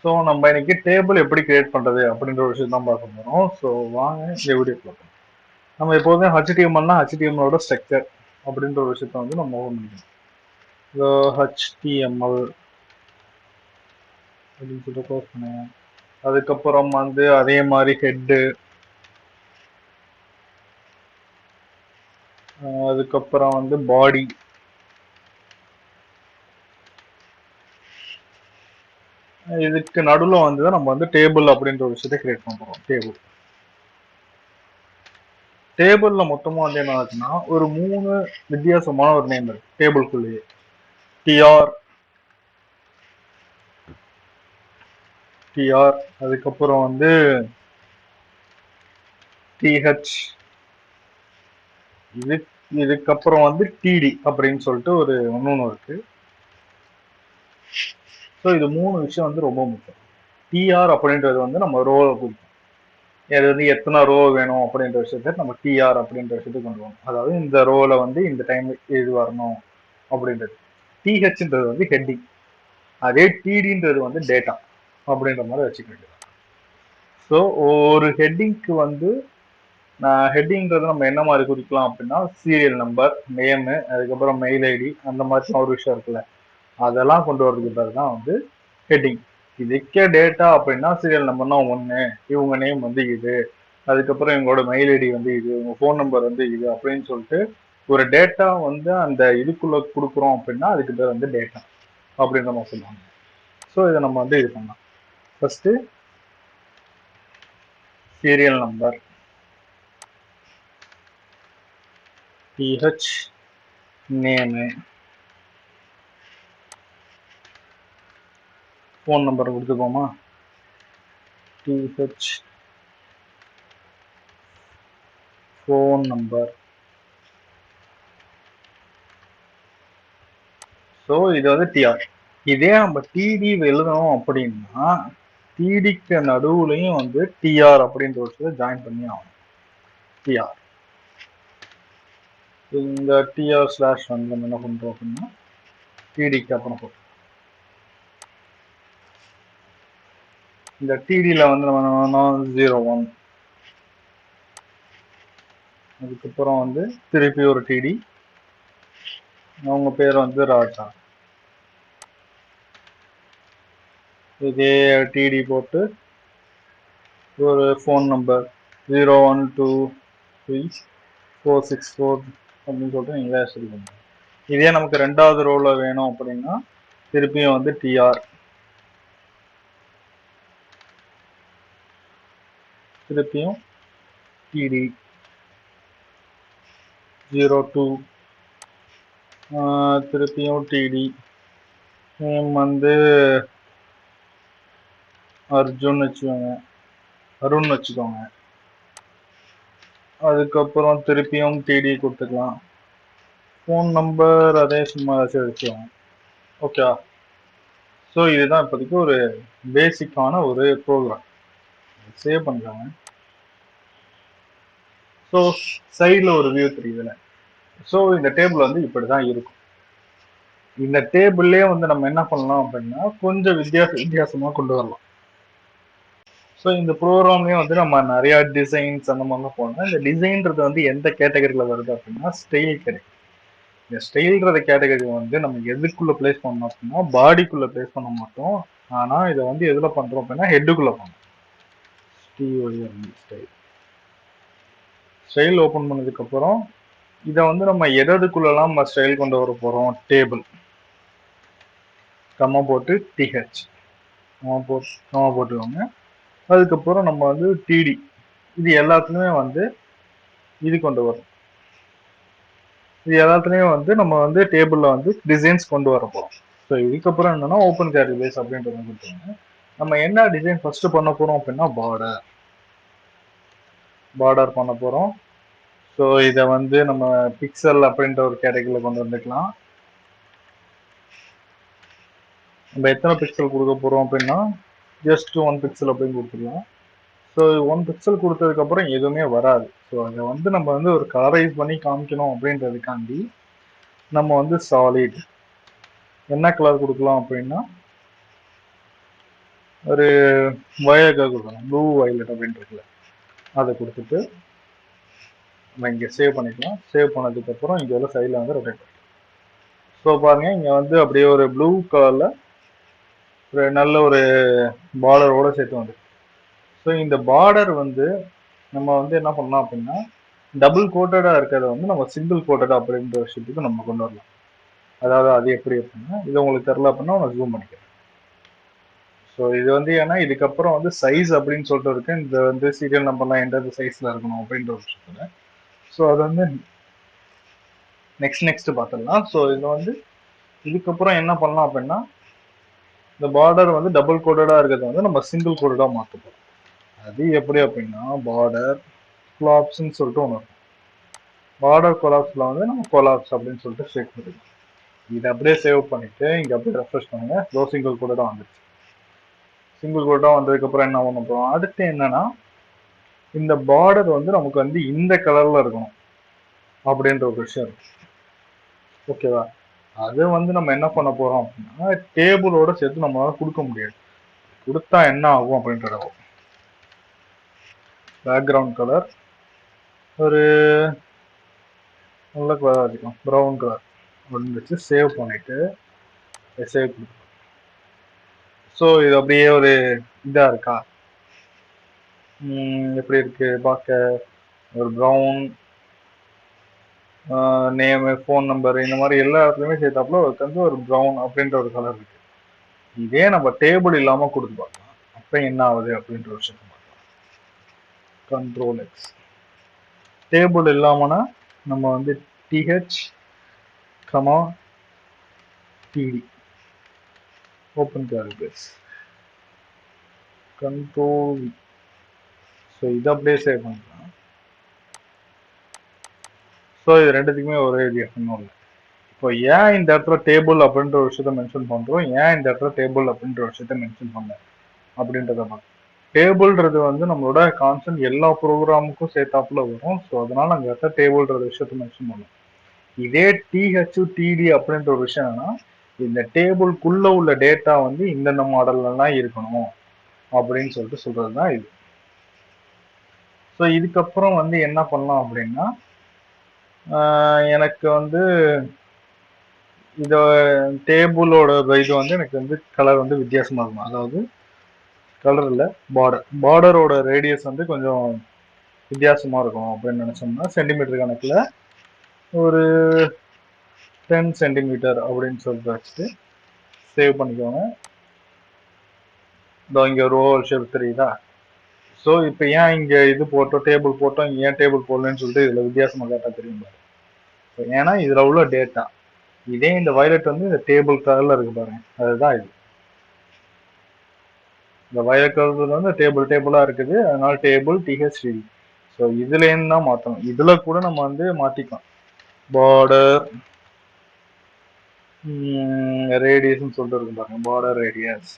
So நம்ம இன்னைக்கு table எப்படி கிரியேட் பண்றது அப்படின்ற ஒரு விஷயம் தான் பார்க்க போறோம். ஸோ வாங்க இந்த வீடியோ பார்ப்போம். நம்ம எப்போதுமே HTMLனா HTMLோட ஸ்ட்ரக்சர் அப்படின்ற ஒரு விஷயத்த வந்து நம்ம ஓன் பண்ணிக்கணும். ஸோ HTML அப்படின்னு சொல்லிட்டு க்ளோஸ் பண்ணுங்க. அதுக்கப்புறம் வந்து அதே மாதிரி ஹெட்டு, அதுக்கப்புறம் வந்து பாடி, இதுக்கு நடுவில் வந்து நம்ம வந்து டேபிள் அப்படின்ற ஒரு விஷயத்த கிரியேட் பண்ண போறோம். டேபிள்ல மொத்தமா வந்து என்ன ஆச்சுன்னா ஒரு 3 வித்தியாசமான ஒரு நேம் இருக்கு டேபிள்குள்ளேயே. டிஆர், அதுக்கப்புறம் வந்து டிஹெச், இதுக்கப்புறம் வந்து டிடி அப்படின்னு சொல்லிட்டு ஒரு இன்னொன்று இருக்கு. ஸோ இது 3 விஷயம் வந்து ரொம்ப முக்கியம். டிஆர் அப்படின்றது வந்து நம்ம ரோவை கொடுக்கும். அது வந்து எத்தனை ரோ வேணும் அப்படின்ற விஷயத்த நம்ம டிஆர் அப்படின்ற விஷயத்துக்கு கொண்டு வரணும். அதாவது இந்த ரோல வந்து இந்த டைம் இது வரணும் அப்படின்றது. டிஹெச்ன்றது வந்து ஹெட்டிங், அதே டிடின்றது வந்து டேட்டா அப்படின்ற மாதிரி வச்சுக்க வேண்டியது. ஸோ ஒரு ஹெட்டிங்க்கு வந்து ஹெட்டிங்கிறது நம்ம என்ன மாதிரி குறிக்கலாம் அப்படின்னா சீரியல் நம்பர், நேமு, அதுக்கப்புறம் மெயில் ஐடி, அந்த மாதிரி ஒரு விஷயம் இருக்குல்ல, அதெல்லாம் கொண்டு வரதுக்கு பேர் தான் வந்து ஹெட்டிங். இதுக்கே டேட்டா அப்படின்னா சீரியல் நம்பர்னா 1, இவங்க நேம் வந்து இது, அதுக்கப்புறம் இவங்களோட மெயில் ஐடி வந்து இது, இவங்க ஃபோன் நம்பர் வந்து இது அப்படின்னு சொல்லிட்டு ஒரு டேட்டா வந்து அந்த இதுக்குள்ள கொடுக்குறோம் அப்படின்னா அதுக்கு பேர் வந்து டேட்டா அப்படின்னு நம்ம சொல்லுவாங்க. ஸோ இதை நம்ம வந்து இது பண்ணலாம். First serial number, TH, name, phone number கொடுத்துக்கோமா, டிஹெச் ஃபோன் நம்பர். ஸோ இது வந்து டிஆர். இதே நம்ம டிடி எழுதணும் அப்படின்னா டிடிக்கு நடுவுலையும் வந்து டிஆர் அப்படின்ற ஒரு ஜாயின் பண்ணி ஆகும். டிஆர், இந்த டிஆர் ஸ்லாஷ் வந்து நம்ம என்ன பண்றோம் அப்படின்னா டிடிக்கு அப்புறம் போட்டோம். இந்த டிடியில வந்து நம்ம 01, அதுக்கப்புறம் வந்து திருப்பி ஒரு டிடி, அவங்க பேர் வந்து ராஜா, இதே டிடி போட்டு ஒரு ஃபோன் நம்பர் 012346 அப்படின்னு சொல்லிட்டு நீங்களே சொல்லுங்க. இதே நமக்கு ரெண்டாவது ரோல வேணும் அப்படின்னா திருப்பியும் வந்து டிஆர், திருப்பியும் டிடி 02, திருப்பியும் டிடி, நேம் வந்து அர்ஜுன் வச்சுக்கோங்க, அருண் வச்சுக்கோங்க. அதுக்கப்புறம் திருப்பியும் டிடி கொடுத்துக்கலாம். ஃபோன் நம்பர் அதே சும்மா ஏதாச்சும் வச்சுக்கோங்க. ஓகே. ஸோ இதுதான் இப்போதைக்கு ஒரு பேசிக்கான ஒரு ப்ரோக்ராம். சேவ் பண்ணுறாங்க. ஸோ சைடில் ஒரு வியூ தெரியுதுல்ல. ஸோ இந்த டேபிள் வந்து இப்படி தான் இருக்கும். இந்த டேபிள்லேயே வந்து நம்ம என்ன பண்ணலாம் அப்படின்னா கொஞ்சம் வித்தியாசமாக கொண்டு வரலாம். ஸோ இந்த ப்ரோக்ராம்லேயும் வந்து நம்ம நிறையா டிசைன்ஸ் அந்த மாதிரிலாம் போடலாம். இந்த டிசைன்றது வந்து எந்த கேட்டகரியில் வருது அப்படின்னா ஸ்டைல் கேட்டகரி. இந்த ஸ்டைல்ன்றத கேட்டகரி வந்து நம்ம எதுக்குள்ளே பிளேஸ் பண்ணோம் அப்படின்னா பாடிக்குள்ளே பிளேஸ் பண்ண மாட்டோம். ஆனால் இதை வந்து எதில் பண்ணுறோம் அப்படின்னா ஹெட்டுக்குள்ளே பண்ணோம். ஸ்டைல் ஓப்பன் பண்ணதுக்கப்புறம் இதை வந்து நம்ம எதுக்குள்ளெல்லாம் நம்ம ஸ்டைல் கொண்டு வர போகிறோம், டேபிள் கம்மா போட்டு டிஹெச் கம்மா போட்டுக்கோங்க. அதுக்கப்புறம் நம்ம வந்து டிடி, இது எல்லாத்துலேயுமே வந்து இது கொண்டு வரும். இது எல்லாத்துலேயும் வந்து நம்ம வந்து டேபிளில் வந்து டிசைன்ஸ் கொண்டு வர போகிறோம். ஸோ இதுக்கப்புறம் என்னன்னா ஓப்பன் கேரி பேஸ் அப்படின்றது கொடுத்துருங்க. நம்ம என்ன டிசைன் ஃபர்ஸ்ட் பண்ண போகிறோம் அப்படின்னா பார்டர் பண்ண போகிறோம். ஸோ இதை வந்து நம்ம பிக்சல் அப்படின்ற ஒரு கேட்டகரியில் கொண்டு வந்துக்கலாம். நம்ம எத்தனை பிக்சல் கொடுக்க போகிறோம் அப்படின்னா ஜஸ்ட் 1 பிக்சல் அப்படின்னு கொடுத்துக்கலாம். ஸோ 1 பிக்சல் கொடுத்ததுக்கப்புறம் எதுவுமே வராது. ஸோ அதை வந்து நம்ம வந்து ஒரு கலரைஸ் பண்ணி காமிக்கணும் அப்படின்றதுக்காண்டி நம்ம வந்து சாலிட் என்ன கலர் கொடுக்கலாம் அப்படின்னா ஒரு வயலட்டாக கொடுக்கணும், ப்ளூ வயலட் அப்படின்னு இருக்குல்ல, அதை கொடுத்துட்டு நம்ம இங்கே சேவ் பண்ணிக்கலாம். சேவ் பண்ணதுக்கப்புறம் இங்கே உள்ள சைடில் வந்து ரொட்டேட் பண்ணிக்கலாம். ஸோ பாருங்க இங்கே வந்து அப்படியே ஒரு ப்ளூ கலரில் ஒரு நல்ல ஒரு பார்டரோட சேர்த்து வந்து. ஸோ இந்த பார்டர் வந்து நம்ம வந்து என்ன பண்ணலாம் அப்படின்னா, டபுள் கோட்டடாக இருக்கிறத வந்து நம்ம சிங்கிள் கோட்டடா அப்படின்ற விஷயத்துக்கு நம்ம கொண்டு வரலாம். அதாவது அது எப்படி அப்படின்னா, இது உங்களுக்கு தெரில அப்படின்னா நான் ஜூம் பண்ணிக்கிறேன். ஸோ இது வந்து ஏன்னா இதுக்கப்புறம் வந்து சைஸ் அப்படின்னு சொல்லிட்டு இருக்கு, இந்த வந்து சீரியல் நம்பர்லாம் எந்த சைஸ்ல இருக்கணும் அப்படின்ற ஒரு விஷயத்துல. ஸோ அது வந்து நெக்ஸ்ட் பார்த்துடலாம். ஸோ இது வந்து இதுக்கப்புறம் என்ன பண்ணலாம் அப்படின்னா, இந்த பார்டர் வந்து டபுள் கோடடா இருக்கிறத வந்து நம்ம சிங்கிள் கோடடா மாற்றப்போம். அது எப்படி அப்படின்னா, பார்டர் கொலாப்ஸ்ன்னு சொல்லிட்டு ஒன்று இருக்கும். பார்டர் கொலாப்ஸ்ல வந்து நம்ம கொலாப்ஸ் அப்படின்னு சொல்லிட்டு சேவ் பண்ணிக்கலாம். இதை அப்படியே சேவ் பண்ணிட்டு இங்க அப்படியே ரெஃப்ரெஷ் பண்ணுங்க. சிங்கிள் கோடடா வந்துருச்சு. சிங்கிள் கோட்டா வந்ததுக்கப்புறம் என்ன பண்ண போறோம், அடுத்து என்னன்னா இந்த பார்டர் வந்து நமக்கு வந்து இந்த கலர்ல இருக்கணும் அப்படின்ற ஒரு விஷயம் இருக்கு. ஓகேவா? அது வந்து நம்ம என்ன பண்ண போறோம் அப்படின்னா, டேபிளோட சேர்த்து நம்மளால கொடுக்க முடியாது. கொடுத்தா என்ன ஆகும் அப்படின்றத பேக்ரவுண்ட் கலர் ஒரு நல்ல கலர் வச்சுக்கலாம், ப்ரௌன் கலர் அப்படின்னு வச்சு சேவ் பண்ணிட்டு சேவ் கொடுக்கலாம். ஸோ இது அப்படியே ஒரு இதா இருக்கா, எப்படி இருக்கு பார்க்க, ஒரு ப்ரௌன் நேமு, ஃபோன் நம்பர் இந்த மாதிரி எல்லா இடத்துலையுமே சேர்த்தாப்புல வந்து ஒரு ப்ரௌன் அப்படின்ற ஒரு கலர் இருக்கு. இதே நம்ம டேபிள் இல்லாமல் கொடுத்து பார்க்கலாம், அப்போ என்ன ஆகுது அப்படின்ற ஒரு விஷயம் பார்க்கலாம். Control X. டேபிள் இல்லாமனா நம்ம வந்து டிஹெச் கமா டிடி ஓப்பன் கேல்குலேஸ் கண்ட்ரோல். ஸோ இதை அப்படியே சேவ் பண்ணிக்கலாம். ஸோ இது ரெண்டுத்துக்குமே ஒரே வித்தியாசமும் இல்லை. இப்போ ஏன் இந்த இடத்துல டேபிள் அப்படின்ற ஒரு விஷயத்த மென்ஷன் பண்றோம், ஏன் இந்த இடத்துல டேபிள் அப்படின்ற ஒரு விஷயத்த மென்ஷன் பண்ண அப்படின்றத பார்க்கலாம். டேபிள்ன்றது வந்து நம்மளோட கான்ஸ்டன்ட் எல்லா ப்ரோக்ராமுக்கும் சேர்த்தாப்புல வரும். ஸோ அதனால அங்கே இடத்துல டேபிள்ன்ற விஷயத்த மென்ஷன் பண்ணும். இதே டிஹெச் டிடி அப்படின்ற ஒரு விஷயம் என்னன்னா, இந்த டேபிள்குள்ள உள்ள டேட்டா வந்து இந்தந்த மாடல்லாம் இருக்கணும் அப்படின்னு சொல்லிட்டு சொல்றதுதான் இது. ஸோ இதுக்கப்புறம் வந்து என்ன பண்ணலாம் அப்படின்னா, எனக்கு வந்து இத டேபிளோட இது வந்து எனக்கு வந்து கலர் வந்து வித்தியாசமா இருக்கும். அதாவது கலர் இல்லை, பார்டரோட ரேடியஸ் வந்து கொஞ்சம் வித்தியாசமா இருக்கும் அப்படின்னு நினைச்சோம்னா, சென்டிமீட்டர் கணக்குல ஒரு 10 சென்டிமீட்டர் அப்படின்னு சொல்லிட்டு வச்சுட்டு சேவ் பண்ணிக்கோங்க. இதோ இங்க ரோ ஷேப் தெரியுதா? ஸோ இப்போ ஏன் இங்க இது போட்டோம், டேபிள் போட்டோம், ஏன் டேபிள் போடலன்னு சொல்லிட்டு இதுல வித்தியாசமா கேட்டா தெரியும் பாரு. ஏன்னா இதுல உள்ள டேட்டா, இதே இந்த வயலட் வந்து இந்த டேபிள் கலர்ல இருக்கு பாருங்க, அதுதான் இது. இந்த வயலட் கலர்ல வந்து டேபிளா இருக்குது, அதனால டேபிள் டிஹெச்டி. ஸோ இதுல இருந்து தான் மாற்றணும். இதுல கூட நம்ம வந்து மாத்திக்கலாம். பார்டர் ரேடியஸ்ன்னு சொல்லிட்டு இருக்கும் பாருங்க, பார்டர் ரேடியஸ்.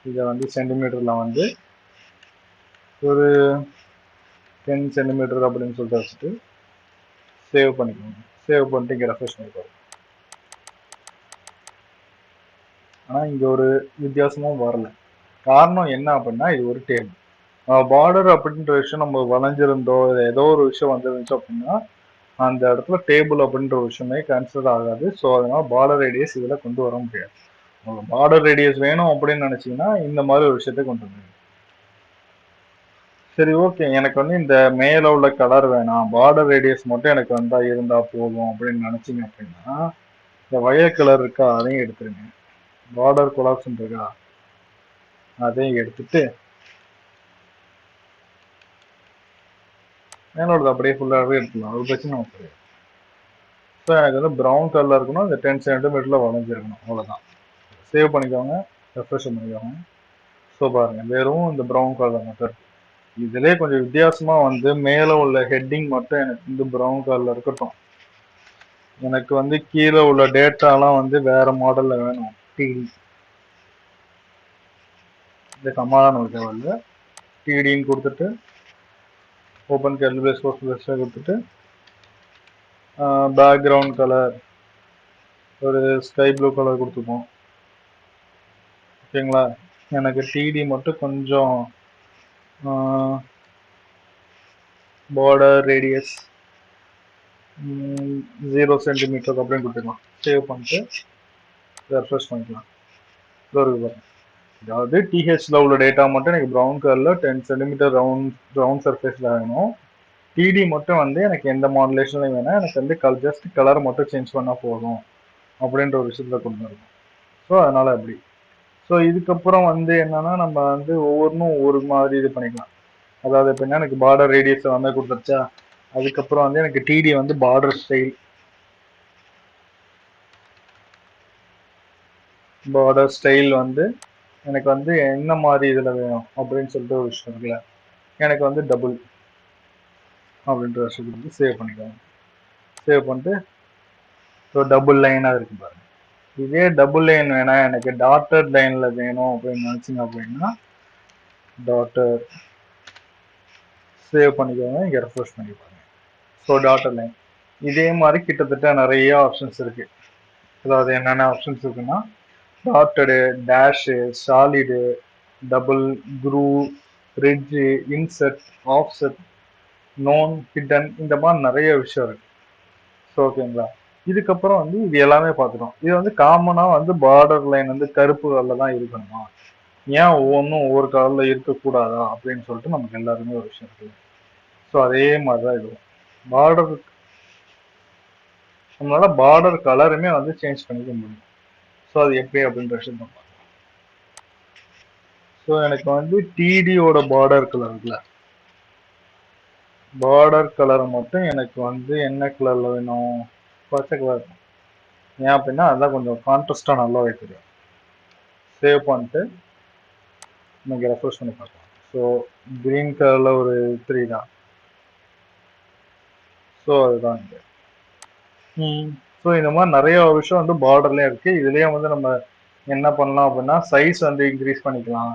இதை வந்து சென்டிமீட்டர்ல வந்து ஒரு 10 சென்டிமீட்டர் அப்படின்னு சொல்லிட்டு வச்சுட்டு சேவ் பண்ணிக்கோங்க. சேவ் பண்ணிட்டு இங்கே ரெஃப்ரெஷ் பண்ணிக்கோங்க. ஆனால் இங்கே ஒரு வித்தியாசமும் வரல. காரணம் என்ன அப்படின்னா, இது ஒரு டேபிள். பார்டர் அப்படின்ற விஷயம் நம்ம வளைஞ்சிருந்தோ ஏதோ ஒரு விஷயம் வந்துருந்துச்சு அப்படின்னா அந்த இடத்துல டேபிள் அப்படின்ற ஒரு விஷயமே கன்சிடர் ஆகாது. ஸோ அதனால பார்டர் ரேடியஸ் இதில் கொண்டு வர முடியாது. உங்களுக்கு பார்டர் ரேடியஸ் வேணும் அப்படின்னு நினைச்சீங்கன்னா இந்த மாதிரி ஒரு விஷயத்தை கொண்டு வந்துருங்க. சரி, ஓகே, எனக்கு வந்து இந்த மேல உள்ள கலர் வேணாம், பார்டர் ரேடியஸ் மட்டும் எனக்கு வந்தா இருந்தா போதும் அப்படின்னு நினைச்சீங்க அப்படின்னா, இந்த வயல் கலர் இருக்கா அதையும் எடுத்துருங்க. பார்டர் கொலாப்ஸ் இருக்கா அதையும் எடுத்துட்டு மேலோட அப்படியே ஃபுல்லாகவே எடுத்துக்கலாம், ஒரு பிரச்சனை கிடையாது. ஸோ எனக்கு வந்து ப்ரௌன் கலரில் இருக்கணும், இந்த 10 சென்டிமீட்டரில் வளைஞ்சிருக்கணும், அவ்வளோதான். சேவ் பண்ணிக்கோங்க, ரெஃப்ரெஷ் பண்ணிக்கோங்க. ஸோ பாருங்க வெறும் இந்த ப்ரௌன் கலர் மட்டும் இருக்கு. இதுலேயே கொஞ்சம் வித்தியாசமா வந்து மேலே உள்ள ஹெட்டிங் மட்டும் எனக்கு வந்து ப்ரௌன் கலர்ல இருக்கட்டும். எனக்கு வந்து கீழே உள்ள டேட்டாலாம் வந்து வேற மாடல்ல வேணும். டிடி இந்த சமாதானம் தேவையில்ல. டிடின்னு கொடுத்துட்டு ஓப்பன் கேல்குலேஸ் கொடுத்துட்டு பேக்ரவுண்ட் கலர் ஒரு ஸ்கை ப்ளூ கலர் கொடுத்துப்போம். ஓகேங்களா? எனக்கு டிடி மட்டும் கொஞ்சம் பார்டர் ரேடியஸ் 0 சென்டிமீட்டர் அப்படின்னு கொடுத்துக்கலாம். சேவ் பண்ணிட்டு ரெஃப்ரெஷ் பண்ணிக்கலாம். இருக்கு பாருங்க. அதாவது டிஹெச்ல உள்ள டேட்டா மட்டும் எனக்கு ப்ரௌன் கலர்ல 10 சென்டிமீட்டர் ரவுண்ட் சர்ஃபேஸ்ல வேணும். டிடி மட்டும் வந்து எனக்கு எந்த மாடுலேஷன்லையும் வேணாம், எனக்கு வந்து ஜஸ்ட் கலர் மட்டும் சேஞ்ச் பண்ணால் போதும் அப்படின்ற ஒரு விஷயத்துல கொண்டு இருக்கும். ஸோ அதனால அப்படி. ஸோ இதுக்கப்புறம் வந்து என்னன்னா நம்ம வந்து ஒவ்வொன்றும் ஒவ்வொரு மாதிரி இது பண்ணிக்கலாம். அதாவது எப்படின்னா எனக்கு பார்டர் ரேடியஸ் வந்து கொடுத்துருச்சா, அதுக்கப்புறம் வந்து எனக்கு டிடி வந்து பார்டர் ஸ்டைல் வந்து எனக்கு வந்து என்ன மாதிரி இதில் வேணும் அப்படின்னு சொல்லிட்டு ஒரு விஷயம் இருக்குல்ல, எனக்கு வந்து டபுள் அப்படின்ற விஷயத்துக்கு வந்து சேவ் பண்ணிக்கோங்க. சேவ் பண்ணிட்டு ஸோ டபுள் லைனாக இருக்கு பாருங்க. இதே டபுள் லைன் வேணா எனக்கு டாட்டட் லைன்ல வேணும் அப்படின்னு நினைச்சிங்க அப்படின்னா டாட்டர் சேவ் பண்ணிக்கோங்க, இங்கே ரெஃப்ரெஷ் பண்ணி பாருங்க. ஸோ டாட்டர் லைன் இதே மாதிரி கிட்டத்தட்ட நிறைய ஆப்ஷன்ஸ் இருக்கு. அதாவது என்னென்ன ஆப்ஷன்ஸ் இருக்குன்னா dotted, dash, solid, double, groove, ridge, inset, offset, none, hidden, இந்த மாதிரி நிறைய விஷயம் இருக்கு. ஸோ ஓகேங்களா. இதுக்கப்புறம் வந்து இது எல்லாமே பார்த்துட்டோம். இது வந்து காமனா வந்து பார்டர் லைன் வந்து கருப்பு கலர்ல தான் இருக்கணுமா, ஏன் ஒவ்வொன்றும் ஒவ்வொரு கலர்ல இருக்கக்கூடாதா அப்படின்னு சொல்லிட்டு நமக்கு எல்லாருமே ஒரு விஷயம் இருக்கு. ஸோ அதே மாதிரிதான் இதுவும் பார்டர், நம்மளால பார்டர் கலருமே வந்து சேஞ்ச் பண்ணிக்க முடியும். ஸோ அது எப்படி அப்படின்ற விஷயம் தான். ஸோ எனக்கு வந்து டிடியோட பார்டர் கலர் இருக்குல்ல, பார்டர் கலர் மட்டும் எனக்கு வந்து என்ன கலர்ல வேணும், பச்சை கலர். ஏன் அப்படின்னா அதான் கொஞ்சம் கான்ட்ராஸ்டா நல்லாவே தெரியும். சேவ் பண்ணிட்டு இன்னைக்கு ரெஃப்ரெஷ் பண்ணி பார்க்கலாம். ஸோ கிரீன் கலர்ல ஒரு 3 தான். ஸோ அதுதான் இங்க. ஸோ இந்த மாதிரி நிறைய விஷயம் வந்து பார்டர்லயும் இருக்கு. இதுலயே வந்து நம்ம என்ன பண்ணலாம் அப்படின்னா சைஸ் வந்து இன்க்ரீஸ் பண்ணிக்கலாம்.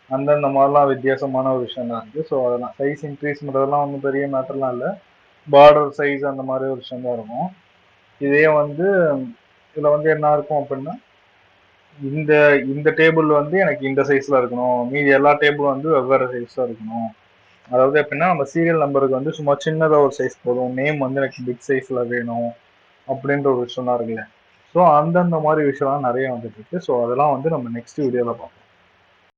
அந்தந்த மாதிரிலாம் வித்தியாசமான ஒரு விஷயம் தான் இருக்கு. ஸோ அதெல்லாம் சைஸ் இன்க்ரீஸ் பண்றதெல்லாம் ஒன்றும் பெரிய மேட்டர்லாம் இல்லை. பார்டர் சைஸ் அந்த மாதிரி ஒரு விஷயம் தான் இருக்கும். இதே வந்து இதுல வந்து என்ன இருக்கும் அப்படின்னா இந்த இந்த டேபிள் வந்து எனக்கு இந்த சைஸ்ல இருக்கணும், மீதி எல்லா டேபிளும் வந்து வெவ்வேறு சைஸ்ல இருக்கணும். அதாவது எப்படின்னா நம்ம சீரியல் நம்பருக்கு வந்து சும்மா சின்னதா ஒரு சைஸ் போதும், நேம் வந்து எனக்கு பிக் சைஸ்ல வேணும் அப்படின்ற ஒரு விஷயம் தான் இருக்குல்ல. ஸோ அந்தந்த மாதிரி விஷயம்லாம் நிறைய வந்துட்டு இருக்கு. ஸோ அதெல்லாம் வந்து நம்ம நெக்ஸ்ட் வீடியோல பார்ப்போம்.